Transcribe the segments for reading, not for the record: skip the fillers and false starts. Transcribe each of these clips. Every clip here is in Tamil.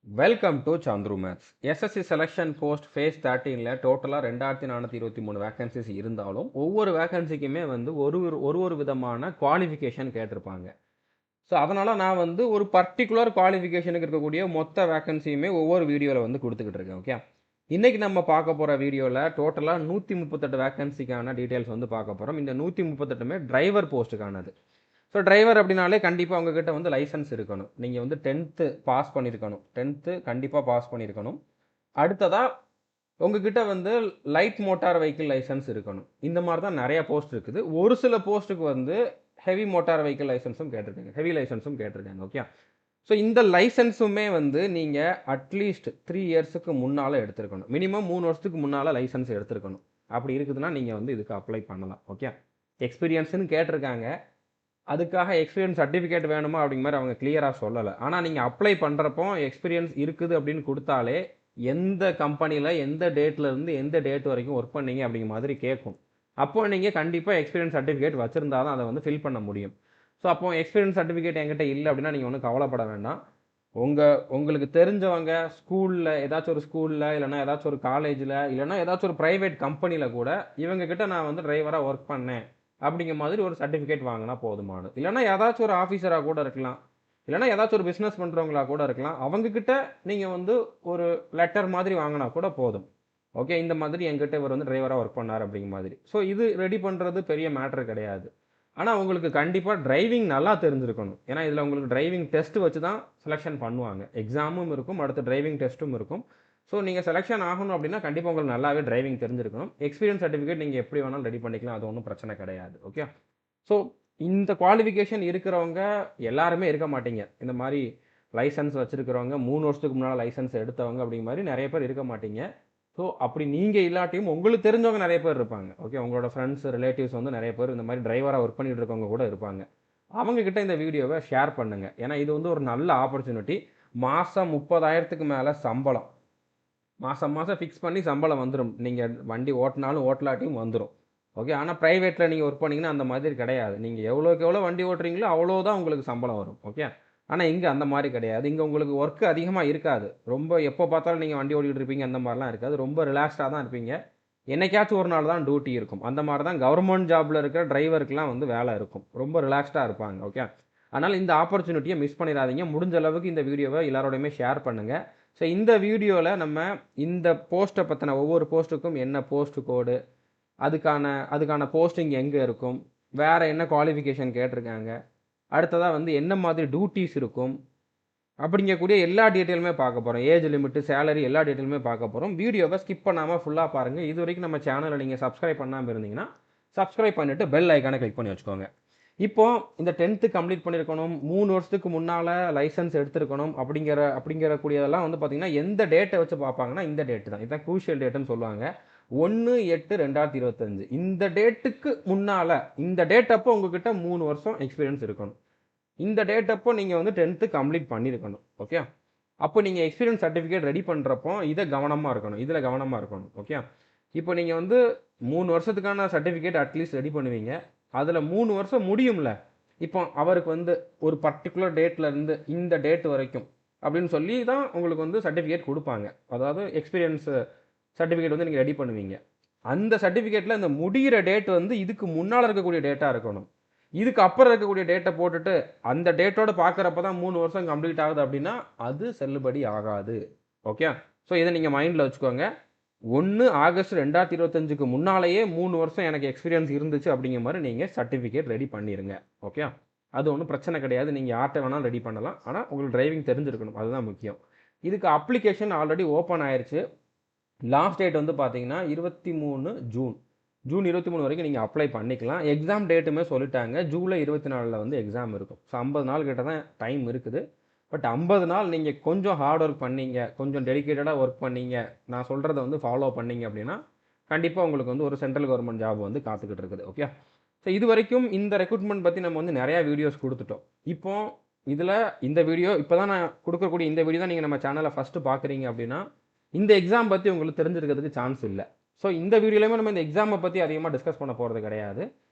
Welcome to Chandru maths. SSC selection post phase 13ல டோட்டலாக 2423 வேகன்சிஸ் இருந்தாலும் ஒவ்வொரு வேகன்சிக்குமே வந்து ஒரு விதமான குவாலிஃபிகேஷன் கேட்டிருப்பாங்க. ஸோ அதனால் நான் வந்து ஒரு பர்டிகுலர் குவாலிஃபிகேஷனுக்கு இருக்கக்கூடிய மொத்த வேகன்சியுமே ஒவ்வொரு வீடியோவில் வந்து கொடுத்துக்கிட்டு இருக்கேன். ஓகே, இன்றைக்கி நம்ம பார்க்க போகிற வீடியோவில் டோட்டலாக 138 வேகன்சிக்கான டீட்டெயில்ஸ் வந்து பார்க்க போகிறோம். இந்த 138மே டிரைவர் போஸ்ட்டுக்கானது. ஸோ டிரைவர் அப்படின்னாலே கண்டிப்பாக உங்ககிட்ட வந்து லைசன்ஸ் இருக்கணும். நீங்கள் வந்து 10th பாஸ் பண்ணியிருக்கணும். 10th கண்டிப்பாக பாஸ் பண்ணியிருக்கணும். அடுத்ததாக உங்ககிட்ட வந்து லைட் மோட்டார் வெஹிக்கிள் லைசன்ஸ் இருக்கணும். இந்த மாதிரி தான் நிறைய போஸ்ட் இருக்குது. ஒரு சில போஸ்ட்டுக்கு வந்து ஹெவி மோட்டார் வெஹிக்கிள் லைசன்ஸும் கேட்டிருக்காங்க, ஹெவி லைசன்ஸும் கேட்டிருக்காங்க. ஓகே, ஸோ இந்த லைசன்ஸுமே வந்து நீங்கள் அட்லீஸ்ட் 3 இயர்ஸுக்கு முன்னால் எடுத்திருக்கணும். மினிமம் 3 வருஷத்துக்கு முன்னால் லைசன்ஸ் எடுத்திருக்கணும். அப்படி இருக்குதுன்னா நீங்கள் வந்து இதுக்கு அப்ளை பண்ணலாம். ஓகே, எக்ஸ்பீரியன்ஸுன்னு கேட்டிருக்காங்க. அதுக்காக எக்ஸ்பீரியன்ஸ் சர்டிஃபிகேட் வேணுமா அப்படிங்கிற மாதிரி அவங்க கிளியராக சொல்லலை. ஆனால் நீங்கள் அப்ளை பண்ணுறப்போ எக்ஸ்பீரியன்ஸ் இருக்குது அப்படின்னு கொடுத்தாலே எந்த கம்பெனியில் எந்த டேட்லேருந்து எந்த டேட் வரைக்கும் ஒர்க் பண்ணீங்க அப்படிங்கிற மாதிரி கேட்கும். அப்போது நீங்கள் கண்டிப்பாக எக்ஸ்பீரியன்ஸ் சர்டிஃபிகேட் வச்சுருந்தா தான் அதை வந்து ஃபில் பண்ண முடியும். ஸோ அப்போ எக்ஸ்பீரியன்ஸ் சர்டிஃபிகேட் என்கிட்ட இல்லை அப்படின்னா நீங்கள் ஒன்றும் கவலைப்பட வேண்டாம். உங்களுக்கு தெரிஞ்சவங்க ஸ்கூலில் ஏதாச்சும் ஒரு ஸ்கூலில் இல்லைனா ஏதாச்சும் ஒரு காலேஜில் இல்லைனா ஏதாச்சும் ஒரு ப்ரைவேட் கம்பெனியில் கூட இவங்ககிட்ட நான் வந்து டிரைவராக ஒர்க் பண்ணேன் அப்படிங்கிற மாதிரி ஒரு சர்டிஃபிகேட் வாங்கினா போதுமானது. இல்லைனா ஏதாச்சும் ஒரு ஆஃபீஸராக கூட இருக்கலாம், இல்லைனா ஏதாச்சும் ஒரு பிஸ்னஸ் பண்ணுறவங்களா கூட இருக்கலாம். அவங்கக்கிட்ட நீங்கள் வந்து ஒரு லெட்டர் மாதிரி வாங்கினா கூட போதும். ஓகே, இந்த மாதிரி என்கிட்ட இவர் வந்து டிரைவராக ஒர்க் பண்ணார் அப்படிங்கிற மாதிரி. ஸோ இது ரெடி பண்ணுறது பெரிய மேட்ரு கிடையாது. ஆனால் உங்களுக்கு கண்டிப்பாக டிரைவிங் நல்லா தெரிஞ்சிருக்கணும். ஏன்னா இதில் உங்களுக்கு டிரைவிங் டெஸ்ட் வச்சு தான் செலெக்ஷன் பண்ணுவாங்க. எக்ஸாமும் இருக்கும், அடுத்து டிரைவிங் டெஸ்ட்டும் இருக்கும். ஸோ நீங்கள் செலெக்ஷன் ஆகணும் அப்படின்னா கண்டிப்பாக உங்களுக்கு நல்லாவே டிரைவிங் தெரிஞ்சிருக்கணும். எக்ஸ்பீரியன்ஸ் சர்டிஃபிகேட் நீங்கள் எப்படி வேணாலும் ரெடி பண்ணிக்கலாம், அது ஒன்றும் பிரச்சனை கிடையாது. ஓகே, ஸோ இந்த குவாலிஃபிகேஷன் இருக்கிறவங்க எல்லாருமே இருக்க மாட்டீங்க. இந்த மாதிரி லைசன்ஸ் வச்சுருக்கிறவங்க 3 வருஷத்துக்கு முன்னால் லைசன்ஸ் எடுத்தவங்க அப்படிங்கிற மாதிரி நிறைய பேர் இருக்க மாட்டீங்க. ஸோ அப்படி நீங்கள் இல்லாட்டியும் உங்களுக்கு தெரிஞ்சவங்க நிறைய பேர் இருப்பாங்க. ஓகே, உங்களோட ஃப்ரெண்ட்ஸ் ரிலேட்டிவ்ஸ் வந்து நிறைய பேர் இந்த மாதிரி டிரைவராக ஒர்க் பண்ணிட்டு இருக்கவங்க கூட இருப்பாங்க. அவங்கக்கிட்ட இந்த வீடியோவை ஷேர் பண்ணுங்கள். ஏன்னா இது வந்து ஒரு நல்ல ஆப்பர்ச்சுனிட்டி. மாதம் 30,000க்கு மேலே சம்பளம் மாதம் ஃபிக்ஸ் பண்ணி சம்பளம் வந்துடும். நீங்கள் வண்டி ஓட்டினாலும் ஓட்டலாட்டியும் வந்துடும். ஓகே, ஆனால் ப்ரைவேட்டில் நீங்கள் ஒர்க் பண்ணிங்கன்னா அந்த மாதிரி கிடையாது. நீங்கள் எவ்வளோக்கு எவ்வளோ வண்டி ஓட்டுறீங்களோ அவ்வளோதான் உங்களுக்கு சம்பளம் வரும். ஓகே, ஆனால் இங்கே அந்த மாதிரி கிடையாது. இங்கே உங்களுக்கு ஒர்க்கு அதிகமாக இருக்காது. ரொம்ப எப்போ பார்த்தாலும் நீங்கள் வண்டி ஓட்டிகிட்டு இருப்பீங்க அந்த மாதிரிலாம் இருக்காது. ரொம்ப ரிலாக்ஸ்டாக தான் இருப்பீங்க. என்னைக்காச்சும் ஒரு நாள் தான் டியூட்டி இருக்கும். அந்த மாதிரி தான் கவர்மெண்ட் ஜாபில் இருக்கிற டிரைவருக்குலாம் வந்து வேலை இருக்கும். ரொம்ப ரிலாக்ஸ்டாக இருப்பாங்க. ஓகே, அதனால் இந்த ஆப்பர்ச்சுனிட்டியை மிஸ் பண்ணிடாதீங்க. முடிஞ்ச அளவுக்கு இந்த வீடியோவை எல்லாரோடையுமே ஷேர் பண்ணுங்கள். ஸோ இந்த வீடியோவில் நம்ம இந்த போஸ்ட்டை பற்றின ஒவ்வொரு போஸ்ட்டுக்கும் என்ன போஸ்ட் கோடு, அதுக்கான போஸ்டிங் எங்கே இருக்கும், வேறு என்ன குவாலிஃபிகேஷன் கேட்டிருக்காங்க, அடுத்ததாக வந்து என்ன மாதிரி டியூட்டிஸ் இருக்கும் அப்படிங்கக்கூடிய எல்லா டீட்டெயிலுமே பார்க்க போகிறோம். ஏஜ் லிமிட்டு, சேலரி, எல்லா டீட்டெயிலுமே பார்க்க போகிறோம். வீடியோவை ஸ்கிப் பண்ணாமல் ஃபுல்லாக பாருங்கள். இது வரைக்கும் நம்ம சேனலை நீங்கள் சப்ஸ்கிரைப் பண்ணாமல் இருந்தீங்கன்னா சப்ஸ்கிரைப் பண்ணிவிட்டு பெல் ஐக்கானை கிளிக் பண்ணி வச்சுக்கோங்க. இப்போ இந்த 10th கம்ப்ளீட் பண்ணியிருக்கணும், 3 வருஷத்துக்கு முன்னால் லைசன்ஸ் எடுத்திருக்கணும் அப்படிங்கிற கூடியதெல்லாம் வந்து பார்த்திங்கன்னா எந்த டேட்டை வச்சு பார்ப்பாங்கன்னா இந்த டேட்டு தான். இதுதான் க்ரூஷியல் டேட்டுன்னு சொல்லுவாங்க. 1/8/2025 இந்த டேட்டுக்கு முன்னால், இந்த டேட் அப்போ உங்ககிட்ட 3 வருஷம் எக்ஸ்பீரியன்ஸ் இருக்கணும். இந்த டேட் அப்போ நீங்கள் வந்து 10th கம்ப்ளீட் பண்ணியிருக்கணும். ஓகே, அப்போ நீங்கள் எக்ஸ்பீரியன்ஸ் சர்டிஃபிகேட் ரெடி பண்ணுறப்போ இதில் கவனமாக இருக்கணும். ஓகே, இப்போ நீங்கள் வந்து 3 வருஷத்துக்கான சர்டிஃபிகேட் அட்லீஸ்ட் ரெடி பண்ணுவீங்க. அதில் 3 வருஷம் முடியும்ல. இப்போ அவருக்கு வந்து ஒரு பர்டிகுலர் டேட்லேருந்து இந்த டேட் வரைக்கும் அப்படின்னு சொல்லி தான் உங்களுக்கு வந்து சர்டிஃபிகேட் கொடுப்பாங்க. அதாவது எக்ஸ்பீரியன்ஸ் சர்டிஃபிகேட் வந்து நீங்கள் ரெடி பண்ணுவீங்க. அந்த சர்டிஃபிகேட்டில் இந்த முடிகிற டேட் வந்து இதுக்கு முன்னால் இருக்கக்கூடிய டேட்டாக இருக்கணும். இதுக்கு அப்புறம் இருக்கக்கூடிய டேட்டை போட்டுட்டு அந்த டேட்டோடு பார்க்குறப்ப தான் 3 வருஷம் கம்ப்ளீட் ஆகுது அப்படின்னா அது செல்லுபடி ஆகாது. ஓகே, ஸோ இதை நீங்கள் மைண்டில் வச்சுக்கோங்க. 1 ஆகஸ்ட் 2025க்கு முன்னாலேயே 3 வருஷம் எனக்கு எக்ஸ்பீரியன்ஸ் இருந்துச்சு அப்படிங்கிற மாதிரி நீங்கள் சர்டிஃபிகேட் ரெடி பண்ணிடுங்க. ஓகே, அது ஒன்றும் பிரச்சனை கிடையாது. நீங்கள் யார்கிட்ட வேணாலும் ரெடி பண்ணலாம். ஆனால் உங்களுக்கு டிரைவிங் தெரிஞ்சிருக்கணும், அதுதான் முக்கியம். இதுக்கு அப்ளிகேஷன் ஆல்ரெடி ஓப்பன் ஆயிடுச்சு. லாஸ்ட் டேட் வந்து பார்த்தீங்கன்னா 23 ஜூன் 23 வரைக்கும் நீங்கள் அப்ளை பண்ணிக்கலாம். எக்ஸாம் டேட்டுமே சொல்லிட்டாங்க. ஜூலை 24 வந்து எக்ஸாம் இருக்கும். ஸோ 50 நாள் கிட்ட தான் டைம் இருக்குது. பட் 50 நாள் நீங்கள் கொஞ்சம் ஹார்ட் ஒர்க் பண்ணீங்க, கொஞ்சம் டெடிக்கேட்டடாக ஒர்க் பண்ணீங்க, நான் சொல்கிறத வந்து ஃபாலோ பண்ணீங்க அப்படின்னா கண்டிப்பாக உங்களுக்கு வந்து ஒரு சென்ட்ரல் கவர்மெண்ட் ஜாப் வந்து காத்துக்கிட்டு இருக்குது. ஓகே, ஸோ இது வரைக்கும் இந்த ரெக்ரூட்மெண்ட் பற்றி நம்ம வந்து நிறையா வீடியோஸ் கொடுத்துட்டோம். இப்போ இதில் இந்த வீடியோ இப்போ தான் நான் கொடுக்கக்கூடிய இந்த வீடியோ தான் நீங்கள் நம்ம சேனலை ஃபஸ்ட்டு பார்க்குறீங்க அப்படின்னா இந்த எக்ஸாம் பற்றி உங்களுக்கு தெரிஞ்சிருக்கிறதுக்கு சான்ஸ் இல்லை. ஸோ இந்த வீடியோலையுமே நம்ம இந்த எக்ஸாமை பற்றி அதிகமாக டிஸ்கஸ் பண்ண போகிறது கிடையாது.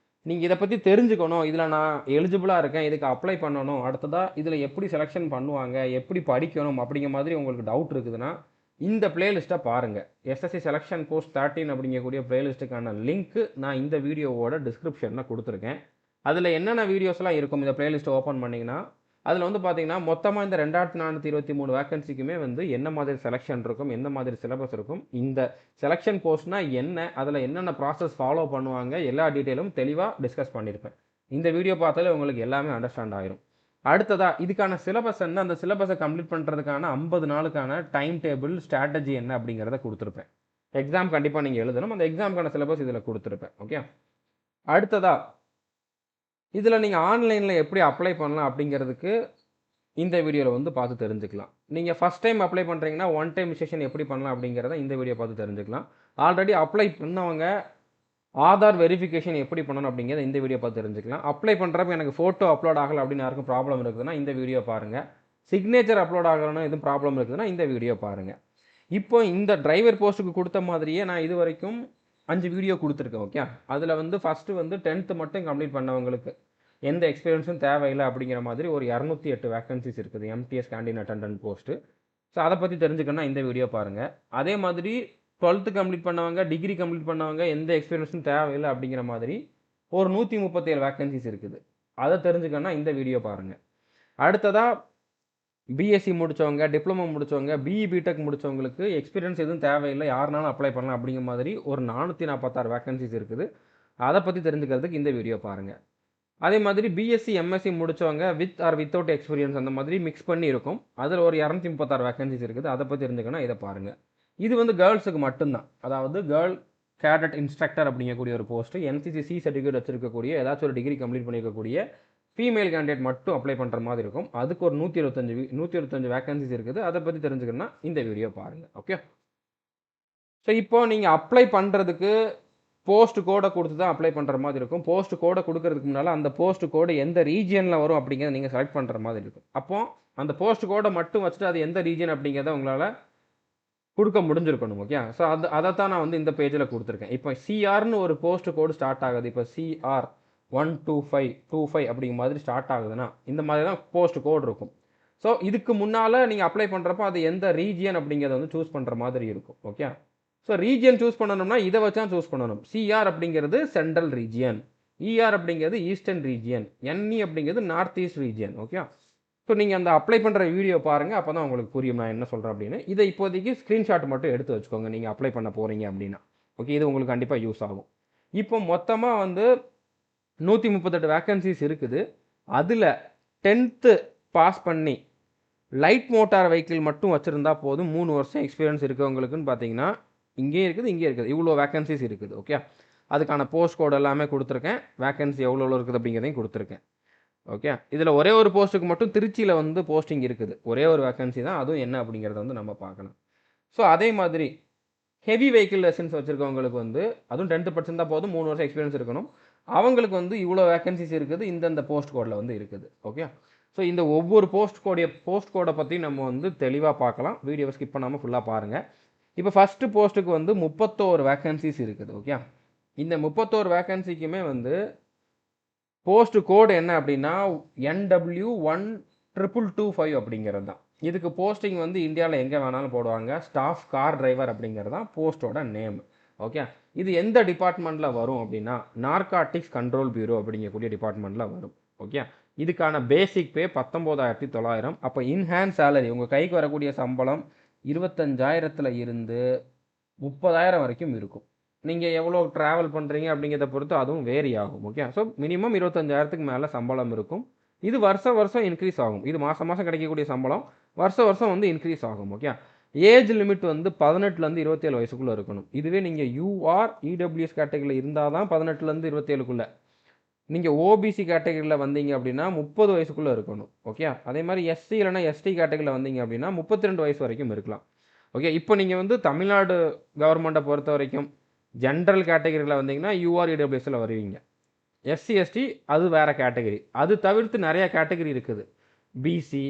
நீங்கள் இதை பற்றி தெரிஞ்சுக்கணும், இதில் நான் எலிஜிபிளாக இருக்கேன், இதுக்கு அப்ளை பண்ணணும், அடுத்ததாக இதில் எப்படி செலெக்ஷன் பண்ணுவாங்க, எப்படி படிக்கணும் அப்படிங்கிற மாதிரி உங்களுக்கு டவுட் இருக்குதுன்னா இந்த பிளேலிஸ்ட்டை பாருங்கள். எஸ்எஸ்சி செலெக்ஷன் போஸ்ட் 13 அப்படிங்கக்கூடிய பிளேலிஸ்ட்டுக்கான லிங்க்கு நான் இந்த வீடியோவோட டிஸ்கிரிப்ஷனில் கொடுத்துருக்கேன். அதில் என்னென்ன வீடியோஸ்லாம் இருக்கும் இந்த பிளேலிஸ்ட்டை ஓப்பன் பண்ணிங்கன்னா அதில் வந்து பார்த்தீங்கன்னா மொத்தமாக இந்த 2423 வேக்கன்சிக்குமே வந்து என்ன மாதிரி செலெக்ஷன் இருக்கும், எந்த மாதிரி சிலபஸ் இருக்கும், இந்த செலெக்ஷன் போஸ்ட்னா என்ன, அதில் என்னென்ன ப்ராசஸ் ஃபாலோ பண்ணுவாங்க, எல்லா டீட்டெயிலும் தெளிவாக டிஸ்கஸ் பண்ணியிருப்பேன். இந்த வீடியோ பார்த்தாலே உங்களுக்கு எல்லாமே அண்டர்ஸ்டாண்ட் ஆயிரும். அடுத்ததாக இதுக்கான சிலபஸ் என்ன, அந்த சிலபஸை கம்ப்ளீட் பண்ணுறதுக்கான 50 நாளுக்கான டைம் டேபிள் ஸ்ட்ராட்டஜி என்ன அப்படிங்கிறத கொடுத்துருப்பேன். எக்ஸாம் கண்டிப்பாக நீங்கள் எழுதணும், அந்த எக்ஸாமுக்கான சிலபஸ் இதில் கொடுத்துருப்பேன். ஓகே, அடுத்ததாக இதில் நீங்கள் ஆன்லைனில் எப்படி அப்ளை பண்ணலாம் அப்படிங்கிறதுக்கு இந்த வீடியோவில் வந்து பார்த்து தெரிஞ்சுக்கலாம். நீங்கள் ஃபஸ்ட் டைம் அப்ளை பண்ணுறீங்கன்னா ஒன் டைம் செஷன் எப்படி பண்ணலாம் அப்படிங்கிறத இந்த வீடியோ பார்த்து தெரிஞ்சுக்கலாம். ஆல்ரெடி அப்ளை பண்ணவங்க ஆதார் வெரிஃபிகேஷன் எப்படி பண்ணணும் அப்படிங்கிறத இந்த வீடியோ பார்த்து தெரிஞ்சுக்கலாம். அப்ளை பண்ணுறப்ப எனக்கு ஃபோட்டோ அப்லோட் ஆகலை அப்படின்னு யாருக்கும் ப்ராப்ளம் இருக்குதுன்னா இந்த வீடியோ பாருங்கள். சிக்னேச்சர் அப்லோட் ஆகலைன்னா எதுவும் ப்ராப்ளம் இருக்குதுன்னா இந்த வீடியோ பாருங்கள். இப்போ இந்த டிரைவர் போஸ்ட்டுக்கு கொடுத்த மாதிரியே நான் இது வரைக்கும் 5 வீடியோ கொடுத்துருக்கேன். ஓகே, அதில் வந்து ஃபஸ்ட்டு வந்து 10th மட்டும் கம்ப்ளீட் பண்ணவங்களுக்கு எந்த எக்ஸ்பீரியன்ஸும் தேவையில்லை அப்படிங்கிற மாதிரி ஒரு 208 வேக்கன்சிஸ் இருக்குது MTS canteen attendant post. So அதை பற்றி தெரிஞ்சுக்கணும்னா இந்த வீடியோ பாருங்கள். அதே மாதிரி 12th கம்ப்ளீட் பண்ணவங்க, டிகிரி கம்ப்ளீட் பண்ணவங்க எந்த எக்ஸ்பீரியன்ஸும் தேவையில்லை அப்படிங்கிற மாதிரி ஒரு 137 வேக்கன்சிஸ் இருக்குது. அதை தெரிஞ்சுக்கணும்னா இந்த வீடியோ பாருங்கள். அடுத்ததாக பிஎஸ்சி முடித்தவங்க, டிப்ளமோ முடித்தவங்க, பிஇ பிடெக் முடித்தவங்களுக்கு எக்ஸ்பீரியன்ஸ் எதுவும் தேவையில்லை, யாருனாலும் அப்ளை பண்ணலாம் அப்படிங்கிற மாதிரி ஒரு 446 வேக்கன்சிஸ் இருக்குது. அதை பற்றி தெரிஞ்சுக்கிறதுக்கு இந்த வீடியோ பாருங்கள். அதே மாதிரி பிஎஸ்சி எம்எஸ்சி முடித்தவங்க வித் ஆர் வித்தவுட் எக்ஸ்பீரியன்ஸ் அந்த மாதிரி மிக்ஸ் பண்ணி இருக்கும், அதில் ஒரு 236 வேக்கன்சிஸ் இருக்குது. அதை பற்றி தெரிஞ்சுக்கணும், இதை பாருங்கள். இது வந்து கேர்ள்ஸுக்கு மட்டும்தான், அதாவது கேர்ள் கேடட் இன்ஸ்ட்ரக்டர் அப்படிங்கக்கூடிய ஒரு போஸ்ட்டு, என்சிசி சர்டிஃபிகேட் வச்சிருக்கக்கூடிய ஏதாச்சும் ஒரு டிகிரி கம்ப்ளீட் பண்ணியிருக்கக்கூடிய ஃபீமேல் கேண்டிடேட் மட்டும் அப்ளை பண்ணுற மாதிரி இருக்கும். அதுக்கு ஒரு 125 வேக்கன்சிஸ் இருக்குது. அதை பற்றி தெரிஞ்சுக்கணும்னா இந்த வீடியோ பாருங்கள். ஓகே, ஸோ இப்போ நீங்கள் அப்ளை பண்ணுறதுக்கு போஸ்ட் கோடை கொடுத்து தான் அப்ளை பண்ணுற மாதிரி இருக்கும். போஸ்ட் கோடை கொடுக்கறதுக்கு முன்னால் அந்த போஸ்ட் கோடு எந்த ரீஜியனில் வரும் அப்படிங்கிறத நீங்கள் செலக்ட் பண்ணுற மாதிரி இருக்கும். அப்போது அந்த போஸ்ட் கோடை மட்டும் வச்சுட்டு அது எந்த ரீஜன் அப்படிங்கிறத உங்களால் கொடுக்க முடிஞ்சிருக்கணும். ஓகே, ஸோ அதைத்தான் நான் வந்து இந்த பேஜில் கொடுத்துருக்கேன். இப்போ சிஆர்னு ஒரு போஸ்ட் கோடு ஸ்டார்ட் ஆகுது. இப்போ சிஆர் 12525 அப்படிங்கிற மாதிரி ஸ்டார்ட் ஆகுதுன்னா இந்த மாதிரி தான் போஸ்ட் கோடு இருக்கும். ஸோ இதுக்கு முன்னால் நீங்கள் அப்ளை பண்ணுறப்போ அது எந்த ரீஜியன் அப்படிங்கிறத வந்து சூஸ் பண்ணுற மாதிரி இருக்கும். ஓகே, ஸோ ரீஜியன் சூஸ் பண்ணணும்னா இதை வச்சு தான் சூஸ் பண்ணணும். சிஆர் அப்படிங்கிறது சென்ட்ரல் ரீஜியன், இஆர் அப்படிங்கிறது ஈஸ்டர்ன் ரீஜியன், என்இ அப்படிங்கிறது north east region. Okay, so நீங்கள் அந்த அப்ளை பண்ணுற வீடியோ பாருங்கள், அப்போ தான் உங்களுக்கு புரியும் நான் என்ன சொல்கிறேன் அப்படின்னு. இதை இப்போதைக்கு ஸ்க்ரீன்ஷாட் மட்டும் எடுத்து வச்சுக்கோங்க நீங்கள் அப்ளை பண்ண போகிறீங்க அப்படின்னா. ஓகே, இது உங்களுக்கு கண்டிப்பாக யூஸ் ஆகும். இப்போ மொத்தமாக வந்து 138 வேக்கன்சிஸ் இருக்குது. அதில் 10th பாஸ் பண்ணி லைட் மோட்டார் வெஹிக்கிள் மட்டும் வச்சுருந்தா போதும், 3 வருஷம் எக்ஸ்பீரியன்ஸ் இருக்கவங்களுக்குன்னு பார்த்தீங்கன்னா இங்கேயும் இருக்குது, இங்கே இருக்குது, இவ்வளோ வேக்கன்சிஸ் இருக்குது. ஓகே, அதுக்கான போஸ்ட் கோட் எல்லாமே கொடுத்துருக்கேன், வேக்கன்சி எவ்வளோ இருக்குது அப்படிங்கிறதையும் கொடுத்துருக்கேன். ஓகே, இதில் ஒரே ஒரு போஸ்ட்டுக்கு மட்டும் திருச்சியில் வந்து போஸ்டிங் இருக்குது, ஒரே ஒரு வேக்கன்சி தான், அதுவும் என்ன அப்படிங்கிறத வந்து நம்ம பார்க்கணும். ஸோ அதே மாதிரி ஹெவி வெஹிக்கிள் லைசன்ஸ் வச்சுருக்கவங்களுக்கு வந்து அதுவும் 10% தான் போதும், 3 வருஷம் எக்ஸ்பீரியன்ஸ் இருக்கணும். அவங்களுக்கு வந்து இவ்வளோ வேக்கன்சிஸ் இருக்குது, இந்தந்த போஸ்ட் கோடில் வந்து இருக்குது. ஓகே, ஸோ இந்த ஒவ்வொரு போஸ்ட் கோடை பற்றி நம்ம வந்து தெளிவாக பார்க்கலாம். வீடியோவை ஸ்கிப் பண்ணாமல் ஃபுல்லாக பாருங்கள். இப்போ ஃபஸ்ட்டு போஸ்ட்டுக்கு வந்து 31 வேக்கன்சிஸ் இருக்குது. ஓகே, இந்த 31 வேக்கன்சிக்குமே வந்து போஸ்ட் கோடு என்ன அப்படின்னா NW12225 அப்படிங்கிறது தான். இதுக்கு போஸ்டிங் வந்து இந்தியாவில் எங்கே வேணாலும் போடுவாங்க. ஸ்டாஃப் கார் டிரைவர் அப்படிங்கிறது தான் போஸ்ட்டோட நேம். ஓகே, இது எந்த டிபார்ட்மெண்ட்டில் வரும் அப்படின்னா நார்காட்டிக்ஸ் கண்ட்ரோல் பியூரோ அப்படிங்கக்கூடிய டிபார்ட்மெண்ட்டில் வரும். ஓகே, இதுக்கான பேசிக் பே 19,900. அப்போ இன்ஹேண்ட் சேலரி உங்கள் கைக்கு வரக்கூடிய சம்பளம் 25,000 இருந்து 30,000 வரைக்கும் இருக்கும். நீங்கள் எவ்வளோ ட்ராவல் பண்ணுறீங்க அப்படிங்கிறத பொறுத்து அதுவும் வேரி ஆகும். ஓகே, ஸோ மினிமம் 25,000க்கு மேலே சம்பளம் இருக்கும். இது வருஷம் இன்க்ரீஸ் ஆகும். இது மாதம் கிடைக்கக்கூடிய சம்பளம் வருஷம் வந்து இன்க்ரீஸ் ஆகும். ஓகே, ஏஜ் லிமிட் வந்து 18லேருந்து 27 வயசுக்குள்ளே இருக்கணும். இதுவே நீங்கள் யூஆர் இடபிள்யூஎஸ் கேட்டகரியில் இருந்தால் தான் 18லேருந்து 27க்குள்ளே. நீங்கள் ஓபிசி கேட்டகரியில் வந்தீங்க அப்படின்னா 30 வயசுக்குள்ளே இருக்கணும். ஓகே, அதே மாதிரி எஸ்சி இல்லைனா எஸ்டி கேட்டகரியில் வந்தீங்க அப்படின்னா 32 வயசு வரைக்கும் இருக்கலாம். ஓகே, இப்போ நீங்கள் வந்து தமிழ்நாடு கவர்மெண்ட்டை பொறுத்த வரைக்கும் ஜென்ரல் கேட்டகரியில் வந்தீங்கன்னா யூஆர் இடபிள்யூஎஸில் வருவீங்க. எஸ்சி எஸ்டி அது வேறு கேட்டகரி. அது தவிர்த்து நிறையா கேட்டகரி இருக்குது. பிசி,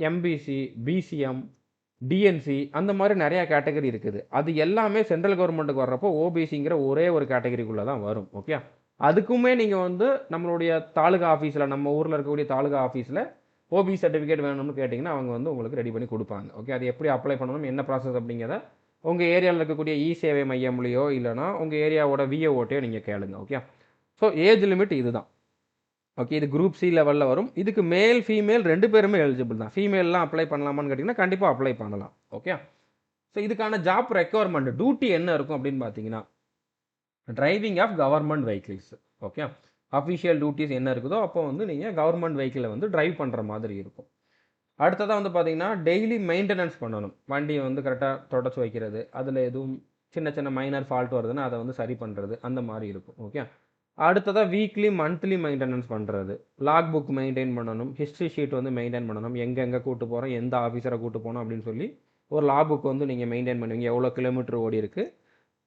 எம்பிசி, பிசிஎம், டிஎன்சி அந்த மாதிரி நிறையா கேட்டகரி இருக்குது. அது எல்லாமே சென்ட்ரல் கவர்மெண்ட்டுக்கு வர்றப்போ ஓபிசிங்கிற ஒரே ஒரு கேட்டகரிக்குள்ளே தான் வரும். ஓகே, அதுக்குமே நீங்கள் வந்து நம்மளுடைய தாலுகா ஆஃபீஸில், நம்ம ஊரில் இருக்கக்கூடிய தாலுகா ஆஃபீஸில் ஓபி சர்டிஃபிகேட் வேணும்னு கேட்டிங்கன்னா அவங்க வந்து உங்களுக்கு ரெடி பண்ணி கொடுப்பாங்க. ஓகே, அது எப்படி அப்ளை பண்ணணும், என்ன ப்ராசஸ் அப்படிங்கிறத உங்கள் ஏரியாவில் இருக்கக்கூடிய இ சேவை மையம்லையோ இல்லைனா உங்கள் ஏரியாவோட விஏஓட்டையோ நீங்கள் கேளுங்க. ஓகே, ஸோ ஏஜ் லிமிட் இதுதான். ஓகே, இது குரூப் சி லெவலில் வரும். இதுக்கு மேல் ஃபீமேல் 2 பேருமே எலிஜிபிள் தான். ஃபீமேல்லாம் அப்ளை பண்ணலாமான்னு கேட்டிங்கன்னா கண்டிப்பாக அப்ளை பண்ணலாம். ஓகே, ஸோ இதுக்கான ஜாப் ரெக்யர்மெண்ட் டியூட்டி என்ன இருக்கும் அப்படின்னு பார்த்தீங்கன்னா, driving of government vehicles. Okay, official duties என்ன இருக்குதோ அப்போ வந்து நீங்கள் கவர்மெண்ட் வெஹிக்கிளை வந்து டிரைவ் பண்ணுற மாதிரி இருக்கும். அடுத்ததாக வந்து பார்த்தீங்கன்னா டெய்லி மெயின்டெனன்ஸ் பண்ணணும். வண்டியை வந்து கரெக்டாக தொடச்சி வைக்கிறது, அதில் எதுவும் சின்ன சின்ன மைனர் ஃபால்ட் வருதுன்னா அதை வந்து சரி பண்ணுறது, அந்த மாதிரி இருக்கும். ஓகே, அடுத்ததாக வீக்லி மந்த்லி மெயின்டெனன்ஸ் பண்ணுறது, லாக் புக் மெயின்டைன் பண்ணணும், ஹிஸ்ட்ரி ஷீட் வந்து மெயின்டைன் பண்ணணும், எங்கெங்கே கூட்டு போகிறோம், எந்த ஆஃபீஸரை கூட்டு போகணும் அப்படின்னு சொல்லி ஒரு லாக் புக் வந்து நீங்கள் மெயின்டைன் பண்ணுவீங்க, எவ்வளோ கிலோமீட்டர் ஓடி இருக்குது,